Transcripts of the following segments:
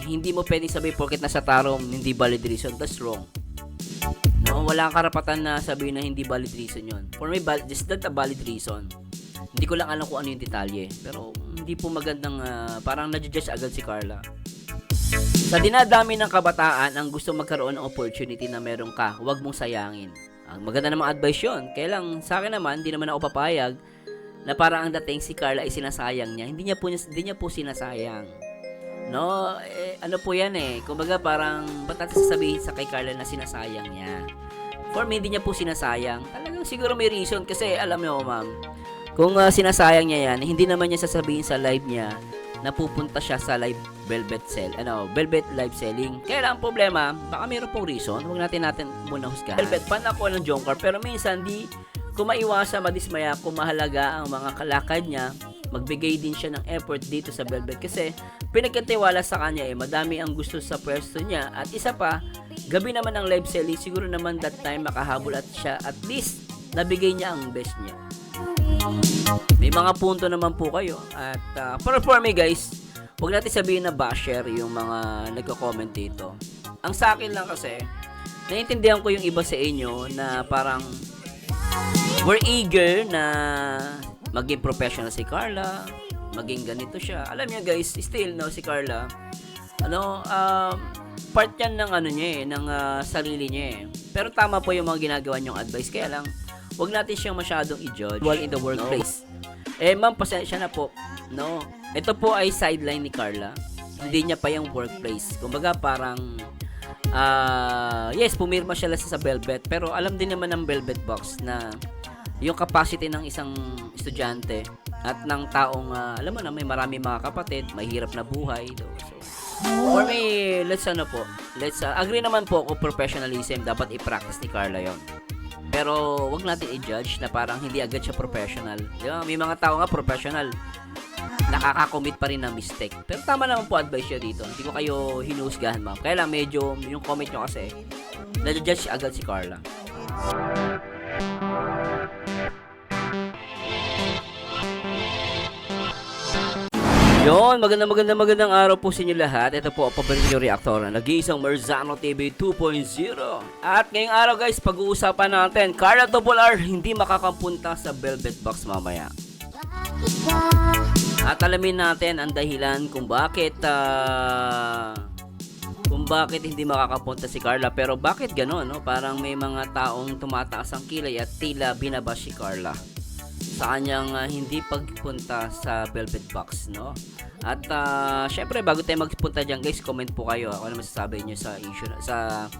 hindi mo pwedeng sabihin porket nasa tarong hindi valid reason. That's wrong. No, wala kang karapatan na sabihin na hindi valid reason yon. For me, just that a valid reason. Hindi ko lang alam kung ano yung detalye. Pero hindi po magandang parang na-judge agad si Carla. Sa dinadami ng kabataan ang gusto magkaroon ng opportunity na meron ka, huwag mong sayangin. Ang maganda namang advice yun. Kaya lang, sa akin naman, hindi naman ako papayag na parang ang dating si Carla ay sinasayang niya. Hindi niya po sinasayang. No, ano po yan kumbaga parang, ba't natin sasabihin sa kay Carla na sinasayang niya? For me, hindi niya po sinasayang. Talagang siguro may reason kasi alam niyo, ma'am, kung sinasayang niya yan, hindi naman niya sasabihin sa live niya na pupunta siya sa live Velvet live selling. Kaya lang ang problema, baka mayroon pong reason. Huwag natin muna husgahan. Velvet, fan ako ng Jongkar, pero minsan di ko maiwasa madismaya kung mahalaga ang mga kalakad niya. Magbigay din siya ng effort dito sa Velvet kasi pinagkatiwala sa kanya madami ang gusto sa pwesto niya. At isa pa, gabi naman ang live selling, siguro naman that time makahabol at siya at least nabigay niya ang best niya. May mga punto naman po kayo. At for me guys, huwag natin sabihin na basher yung mga nagko-comment dito. Ang sa akin lang kasi, naiintindihan ko yung iba sa inyo na parang we're eager na maging professional si Carla, maging ganito siya. Alam niyo guys, still no si Carla, part yan ng ng sarili niya Pero tama po yung mga ginagawa niyong advice. Kaya lang, wag natin siyang masyadong i-judge while in the workplace. Ma'am, pasensya na po. No, ito po ay sideline ni Carla. Hindi niya pa yung workplace. Kumbaga parang yes, pumirma siya sa Velvet, pero alam din naman ng Velvet Box na yung capacity ng isang estudyante at ng taong alam mo na may marami mga kapatid, mahirap na buhay. So, for me, let's agree naman po kung professionalism dapat i-practice ni Carla yon. Pero wag natin i-judge na parang hindi agad siya professional. Di ba? May mga tao nga professional, nakaka-commit pa rin ng mistake. Pero tama naman po advice siya dito. Hindi ko kayo hinusgahan, ma'am. Kaya lang medyo yung comment nyo kasi na-judge agad si Carla. Yon, magandang araw po sa inyo lahat. Ito po ang paborito nyo reaktor na nag-iisang Marzano TV 2.0. At ngayong araw guys, pag-uusapan natin, Carla Topolar hindi makakapunta sa Velvet Box mamaya. At alamin natin ang dahilan kung bakit hindi makakapunta si Carla. Pero bakit gano'n, no? Parang may mga taong tumataas ang kilay at tila binabash si Carla sa kanyang hindi pagpunta sa Velvet Box, no? At syempre bago tayo magpunta diyan, guys, comment po kayo. Ako naman masasabi niyo sa issue sa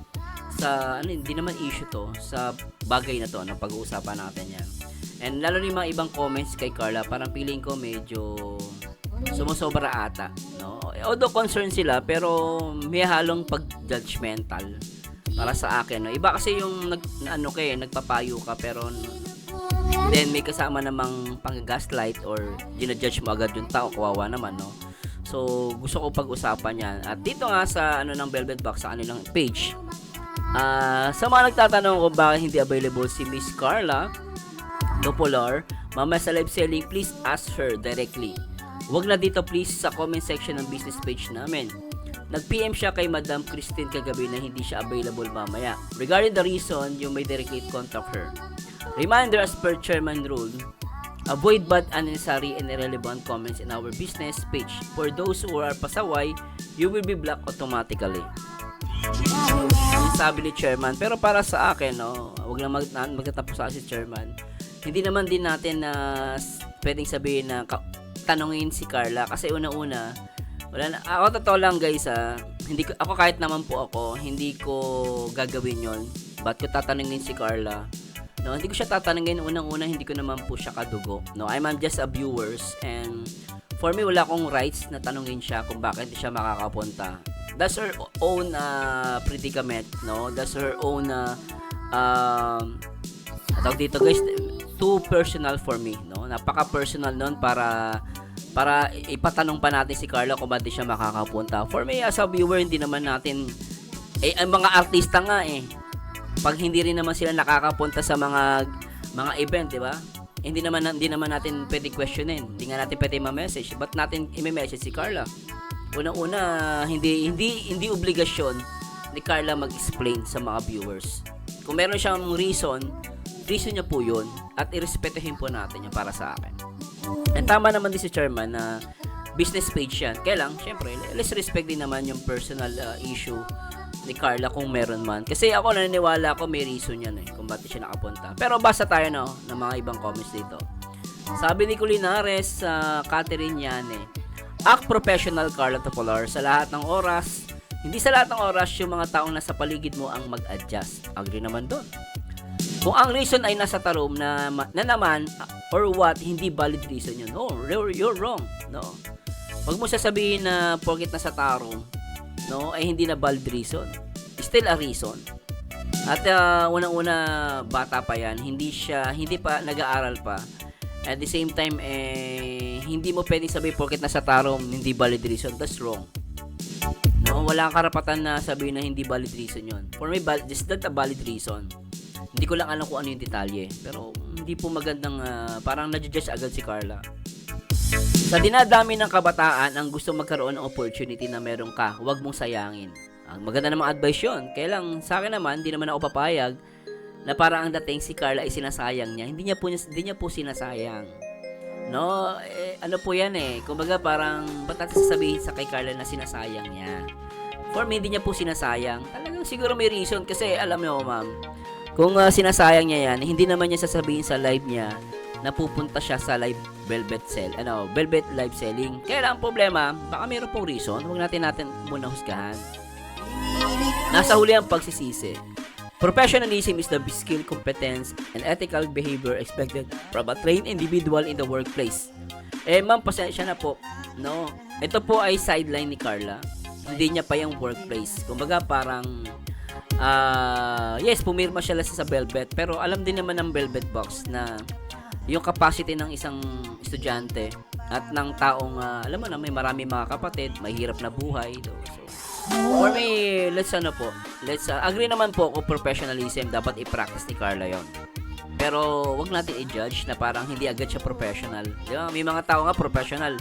hindi naman issue to, sa bagay na to, no, pag-uusapan natin 'yan. And lalo ni mga ibang comments kay Carla, parang feeling ko medyo sumusobra ata, no? Although concerned sila, pero may halong pag-judgmental para sa akin, no? Iba kasi yung nagpapayo ka pero then may kasama namang pang-gaslight or ginajudge mo agad yung tao, kawawa naman, no? So gusto ko pag-usapan yan. At dito nga sa ng Velvet Box, sa kanilang page, sa mga nagtatanong kung bakit hindi available si Miss Carla Topolar mamaya sa live selling, please ask her directly. Huwag na dito please sa comment section ng business page namin. Nag-PM siya kay Madam Christine kagabi na hindi siya available mamaya. Regarding the reason, you may directly contact her. Reminder, as per chairman rule, avoid bad, unnecessary, and irrelevant comments in our business page. For those who are pasaway, you will be blocked automatically. Sabi ni chairman. Pero para sa akin, no, wag lang magtatapos sa si chairman. Hindi naman din natin na pwedeng sabihin na tanungin si Carla kasi una-una, wala na. Ako totoo lang guys, ako kahit naman po ako, hindi ko gagawin yon. Ba't ko tatanungin si Carla? No, hindi ko siya tatanungin. Unang-una, hindi ko naman po siya kadugo. No, I'm just a viewers, and for me, wala akong rights na tanungin siya kung bakit siya makakapunta. That's her own predicament, no? That's her own tawag dito guys, too personal for me, no? Napaka-personal nun para ipatanong pa natin si Carla kung bakit siya makakapunta. For me, as a viewer, hindi naman natin ang mga artista nga pag hindi rin naman sila nakakapunta sa mga event, di ba? Hindi naman natin pwede questionin. Hindi nga natin pwede ma-message. Ba't natin i-message si Carla? Unang-una, hindi obligasyon ni Carla mag-explain sa mga viewers. Kung meron siyang reason niya po yun at irespetuhin po natin yun para sa akin. And tama naman din si Chairman na business page yan. Kaya lang, syempre, let's respect din naman yung personal issue ni Carla kung meron man. Kasi ako naniniwala ko may reason yan kung bakit siya nakapunta. Pero basa tayo ng mga ibang comments dito. Sabi ni Culinares, Catherine Yane, act professional Carla Topolar sa lahat ng oras. Hindi sa lahat ng oras yung mga taong nasa paligid mo ang mag-adjust. Agree naman doon. Kung ang reason ay nasa tarom na naman or what, hindi valid reason yun. No, you're wrong. No. Wag mo sasabihin na porket nasa tarom, no, ay hindi na valid reason. Still a reason. At unang-una bata pa yan, hindi pa nag-aaral pa. At the same time, hindi mo pwedeng sabihin porket nasa tarom, hindi valid reason. That's wrong. No, wala kang karapatan na sabihin na hindi valid reason yun. For me, just that a valid reason. Hindi ko lang alam kung ano yung detalye. Pero hindi po magandang, parang na-judge agad si Carla. Sa dinadami ng kabataan ang gusto magkaroon ng opportunity na meron ka, huwag mong sayangin. Ang maganda namang advice yun. Kaya lang, sa akin naman, hindi naman ako papayag na parang ang dating si Carla ay sinasayang niya. Hindi niya po sinasayang. No, ano po yan kumbaga parang, ba't natin sasabihin sa kay Carla na sinasayang niya? For me, hindi niya po sinasayang. Talagang siguro may reason kasi alam niyo, ma'am, kung sinasayang niya yan, hindi naman niya sasabihin sa live niya na pupunta siya sa live Velvet live selling. Kaya lang ang problema, baka mayroon pong reason. Huwag natin muna husgahan. Nasa huli ang pagsisisi. Professionalism is the skill, competence, and ethical behavior expected from a trained individual in the workplace. Ma'am, pasensya na po. No, ito po ay sideline ni Carla. Hindi niya pa yung workplace. Kumbaga parang, yes, pumirma siya lang sa Velvet. Pero alam din naman ng Velvet Box na yung capacity ng isang estudyante at ng taong, alam mo na, may marami mga kapatid, mahirap na buhay. So, for me, let's agree naman po kung professionalism dapat i-practice ni Carla yon. Pero wag natin i-judge na parang hindi agad siya professional. Di ba? May mga tao nga professional,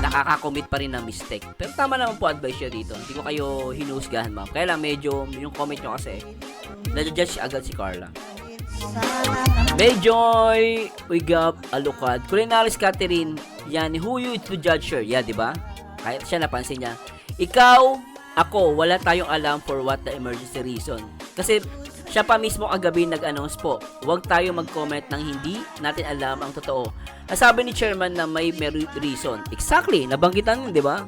nakaka-commit pa rin ng mistake. Pero tama naman po advice niya dito. Hindi ko kayo hinusgahan, ma'am. Kaya lang medyo yung comment nyo kasi na-judge agad si Carla. Mayjoy Uygap Alukad, Culinaris Catherine, yan, who you to judge her? Yeah, di ba? Kahit siya napansin niya. Ikaw, ako, wala tayong alam for what the emergency reason. Kasi siya pa mismo kagabi nag-announce po, huwag tayo mag-comment ng hindi natin alam ang totoo. Nasabi ni Chairman na may reason. Exactly, nabanggitan yun, di ba?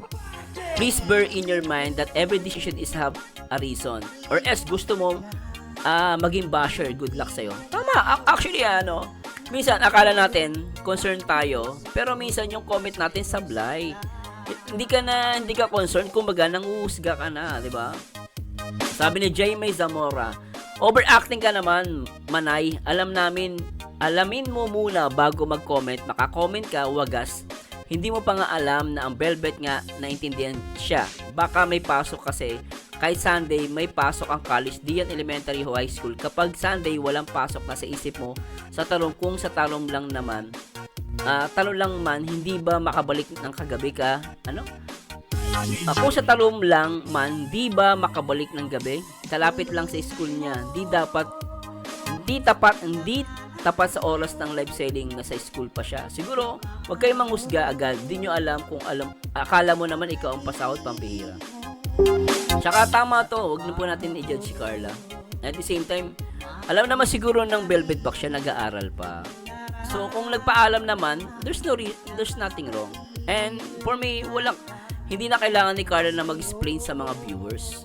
Please bear in your mind that every decision is have a reason. Or else, gusto mo maging basher, good luck sa'yo. Tama, actually minsan akala natin concerned tayo, pero minsan yung comment natin sablay. Hindi ka concerned, kumbaga nanguhusga ka na, di ba? Sabi ni Jaime Zamora, overacting ka naman, Manay. Alamin mo muna bago mag-comment. Maka-comment ka, wagas. Hindi mo pa nga alam na ang Velvet nga naintindihan siya. Baka may pasok kasi. Kahit Sunday, may pasok ang college, di yan elementary o high school. Kapag Sunday, walang pasok na sa isip mo sa talong. Kung sa talong lang naman, talong lang man, hindi ba makabalik ng kagabi ka? Kung sa talong lang man, di ba makabalik ng gabi? Kalapit lang sa school niya. Hindi tapat sa oras ng live selling na sa school pa siya. Siguro, wag kayong manghusga agad. Di nyo alam kung akala mo naman ikaw ang pasahod pampihira. Tsaka tama to, wag na po natin i-judge si Carla. At the same time, alam naman siguro ng Velvet Box siya nag-aaral pa. So, kung nagpaalam naman, there's nothing wrong. And for me, hindi na kailangan ni Carla na mag-explain sa mga viewers.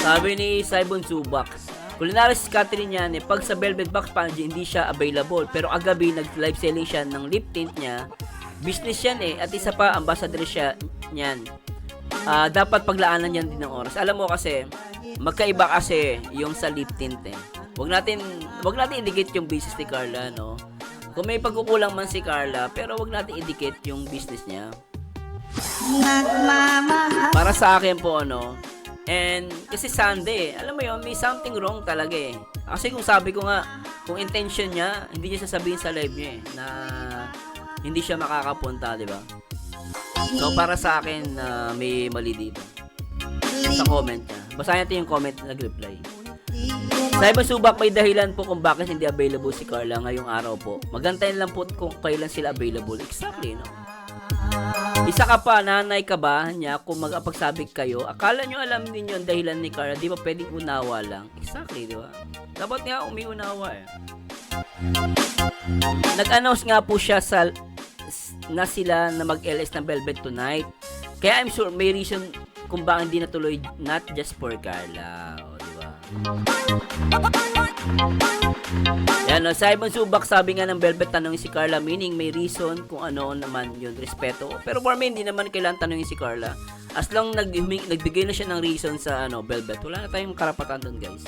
Sabi ni Saibon Zubak, Culinaris Catherine yan, pag sa Velvet Box Panji, hindi siya available. Pero agabi, nag-live selling siya ng lip tint niya. Business yan At isa pa, ambassador siya niyan. Dapat paglaanan yan din ng oras. Alam mo kasi, magkaiba kasi yung sa lip tint Wag natin idikit yung business ni Carla, no? Kung may pagkukulang man si Carla, pero wag natin idikit yung business niya. Para sa akin po, And kasi Sunday, alam mo yun, may something wrong talaga eh. Kasi kung sabi ko nga, kung intention niya, hindi niya sasabihin sa live niya eh, na hindi siya makakapunta, di ba? So para sa akin, may mali dito. Sa comment niya. Basahin natin yung comment na nag-reply. Sa ibang subak, may dahilan po kung bakit hindi available si Carla ngayong araw po. Magantayin lang po kung kailan sila available. Exactly, no? Isa ka pa, nanay ka ba niya kung mag-apagsabik kayo? Akala nyo alam ninyo ang dahilan ni Carla, di ba pwedeng unawa lang? Exactly, di ba? Dapat nga umiunawa eh. Nag-announce nga po siya na sila na mag-LS ng Velvet tonight. Kaya I'm sure may reason kung bakit hindi natuloy, not just for Carla. O, di ba? Yan, no, sa ibang subak, sabi nga ng Velvet, tanongin si Carla, meaning may reason kung ano naman yun, respeto. Pero for me, hindi naman kailangan tanongin si Carla. As long nagbigay na siya ng reason sa Velvet, wala na tayong karapatan doon, guys.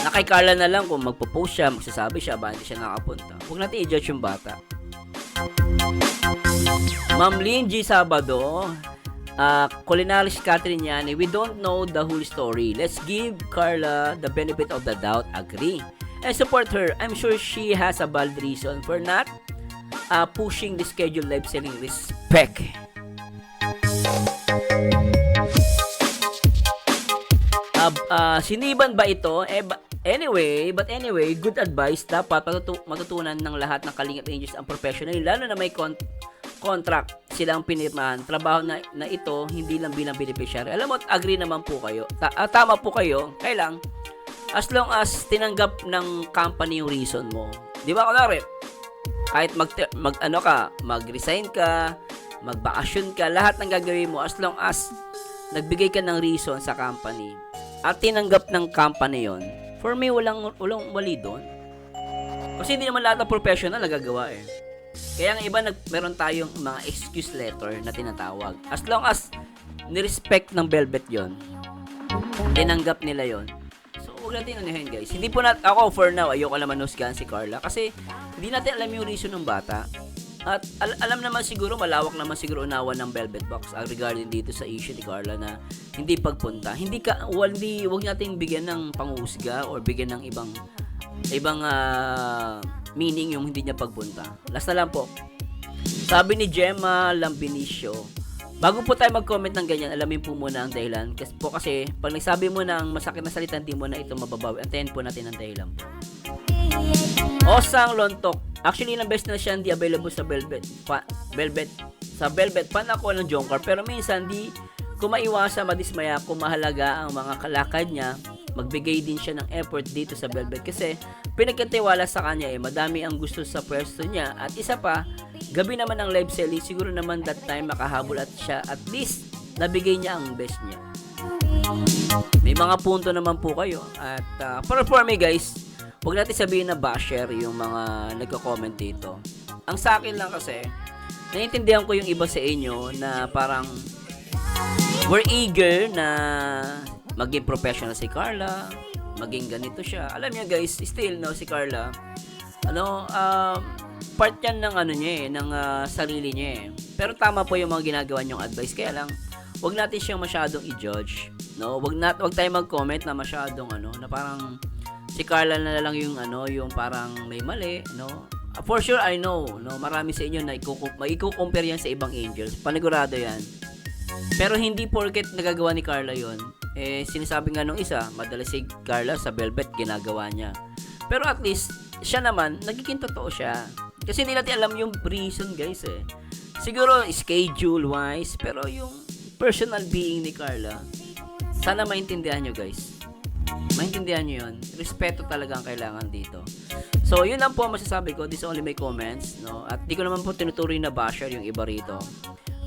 Na kay Carla na lang kung magpo-post siya, magsasabi siya, ba hindi siya nakapunta. Huwag natin i-judge yung bata. Ma'am Lynn G. Sabado, Culinaris Catherine Yani, we don't know the whole story. Let's give Carla the benefit of the doubt. Agree. And support her. I'm sure she has a valid reason for not pushing the schedule live selling. Respect. Siniban ba ito? Anyway, good advice. Dapat matutunan ng lahat ng Kalingap Angels ang professional, lalo na may contract silang pinirmahan. Trabaho na ito, hindi lang bilang beneficiary. Alam mo, agree naman po kayo. Tama po kayo. Kailang, as long as tinanggap ng company yung reason mo. Di ba, kunwari, kahit mag-resign ka, magbakasyon ka, lahat ng gagawin mo, as long as nagbigay ka ng reason sa company at tinanggap ng company yon, for me, walang mali doon. Kasi hindi naman lahat ng professional nagagawa eh. Kaya ang iba, meron tayong mga excuse letter na tinatawag. As long as nirespect ng Velvet yon, tinanggap nila yon. So, huwag natin unahin, guys. Hindi po ako for now, ayoko naman husgahan si Carla kasi hindi natin alam yung reason ng bata. At alam naman siguro, malawak naman siguro unawa ng Velvet Box regarding dito sa issue ni Carla na hindi pagpunta. Huwag natin bigyan ng panghusga or bigyan ng ibang meaning yung hindi niya pagpunta. Last na lang po. Sabi ni Gemma Lambinicio, bago po tayo mag-comment ng ganyan, alamin po muna ang dahilan. Kasi pag nagsabi mo ng masakit na salita, hindi mo na ito mababawi. Antayin po natin ang dahilan po. Osang Lontok. Actually, ilang beses na siya hindi available sa Velvet. Sa Velvet, fan ako ng Jongkar. Pero minsan, di ko maiwasa madismaya kung mahalaga ang mga kalakad niya. Magbigay din siya ng effort dito sa Velvet. Kasi pinagkatiwala sa kanya madami ang gusto sa pwesto niya. At isa pa, gabi naman ang live selling. Siguro naman that time makahabol at siya at least nabigay niya ang best niya. May mga punto naman po kayo. At for me guys, huwag natin sabihin na basher yung mga nagko-comment dito. Ang sa akin lang kasi, naiintindihan ko yung iba sa inyo na parang we're eager na maging professional si Carla, maging ganito siya. Alam niyo guys, still no si Carla, part yan ng ng sarili niya eh. Pero tama po yung mga ginagawa niyong advice. Kaya lang, wag natin siyang masyadong i-judge, no? Wag tayo mag-comment na masyadong na parang si Carla na lang yung yung parang may mali, no? For sure I know, no, marami sa inyo na i-compare yan sa ibang angels. Panigurado yan. Pero hindi porket nagagawa ni Carla yon, sinasabi nga nung isa, madalas si Carla sa Velvet ginagawa niya. Pero at least siya naman nagiging totoo siya. Kasi hindi natin alam yung reason, guys eh. Siguro schedule wise, pero yung personal being ni Carla, sana maintindihan nyo guys. Maintindihan nyo yun. Respeto talaga ang kailangan dito. So, yun lang po ang masasabi ko. This only my comments, no? At di ko naman po tinutuloy na basher yung iba rito.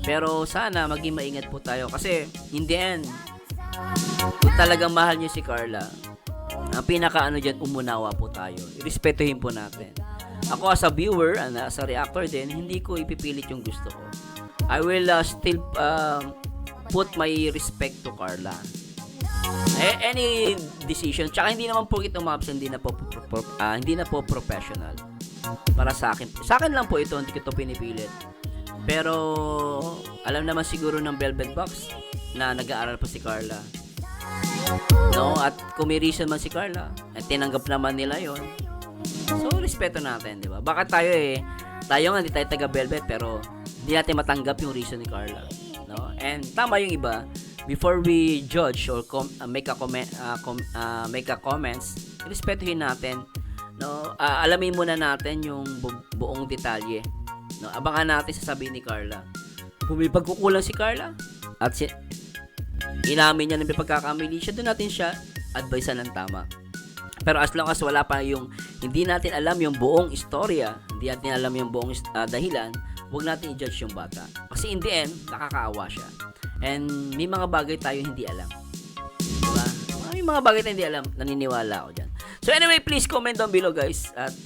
Pero sana maging maingat po tayo. Kasi, in the end, kung talagang mahal nyo si Carla, ang pinaka dyan, umunawa po tayo. Respetuhin po natin. Ako as a viewer, as a reactor din, hindi ko ipipilit yung gusto ko. I will still put my respect to Carla. Any decision, tsaka hindi naman po ito maps, hindi na po professional para sa akin. Sa akin lang po ito, hindi ko ito pinipilit. Pero alam naman siguro ng Velvet Box na nag-aaral pa si Carla. No? At kung may reason man si Carla, at tinanggap naman nila yon, so respeto natin, di ba? Baka tayo tayo nga hindi tayo taga Velvet, pero hindi natin matanggap yung reason ni Carla, no? And tama yung iba, before we judge or make a comments, respetuhin natin, no? Alamin muna natin yung buong detalye, no? Abangan natin sasabihin ni Carla. Kung may pagkukulang si Carla at inamin niya na may pagkakamali siya, doon natin siya advisean ng tama. Pero as long as wala pa yung, hindi natin alam yung buong istorya, hindi natin alam yung buong dahilan, huwag natin i-judge yung bata. Kasi in the end, nakakaawa siya. And may mga bagay tayo hindi alam. Diba? May mga bagay tayo hindi alam, naniniwala ako dyan. So anyway, please comment down below guys. At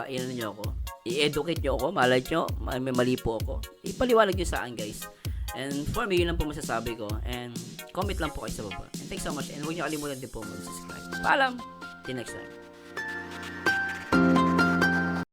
inano nyo ako, i-educate nyo ako, malay nyo, may mali po ako. Ipaliwanag nyo sa akin guys. And for me, yun lang po masasabi ko. And comment lang po kayo sa baba. And thanks so much. And huwag nyo kalimutan din po mag-subscribe. Paalam! See you next time.